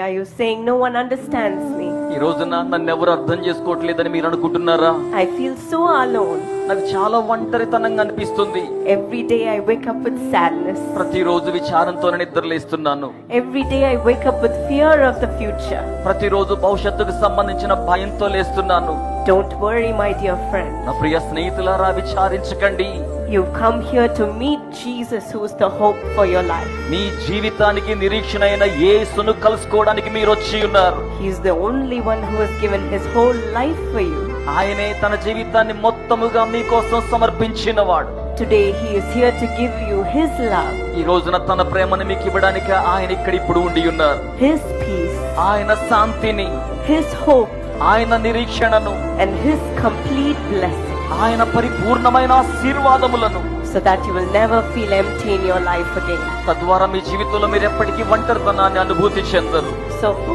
Are you saying no one understands me? ఈ రోజున నన్ను ఎవరు అర్థం చేసుకోవట్లేదని మీరు అనుకుంటున్నారా? I feel so alone. నాకు చాలా ఒంటరితనంగా అనిపిస్తుంది. Every day I wake up with sadness. ప్రతిరోజు విచారంతో నిద్రలేస్తున్నాను. Every day I wake up with fear of the future. ప్రతిరోజు భవిష్యత్తుకు సంబంధించిన భయంతో లేస్తున్నాను. Don't worry, my dear friend. నా ప్రియ స్నేహితులారా, విచారించకండి. You've come here to meet Jesus, who is the hope for your life. మీ జీవితానికి నిరీక్షణ అయిన యేసును కలుసుకోవడానికి మీరు వచ్చి ఉన్నారు. He is the only one who has given his whole life for you. ఆయనే తన జీవితాన్ని మొత్తముగా మీకోసం సమర్పించినవాడు. Today he is here to give you his love, ఈ రోజున తన ప్రేమను మీకు ఇవ్వడానికి ఆయన ఇక్కడ ఇప్పుడు ఉండి ఉన్నారు. his peace, ఆయన శాంతిని, his hope, ఆయన నిరీక్షణను, and his complete blessing, ఆయన పరిపూర్ణమైన ఆశీర్వాదములను, so that you will never feel empty in your life again. తద్వారా మీ జీవితంలో మీరు ఎప్పటికీ ఒంటరితనాన్ని అనుభూతి చెందరు. So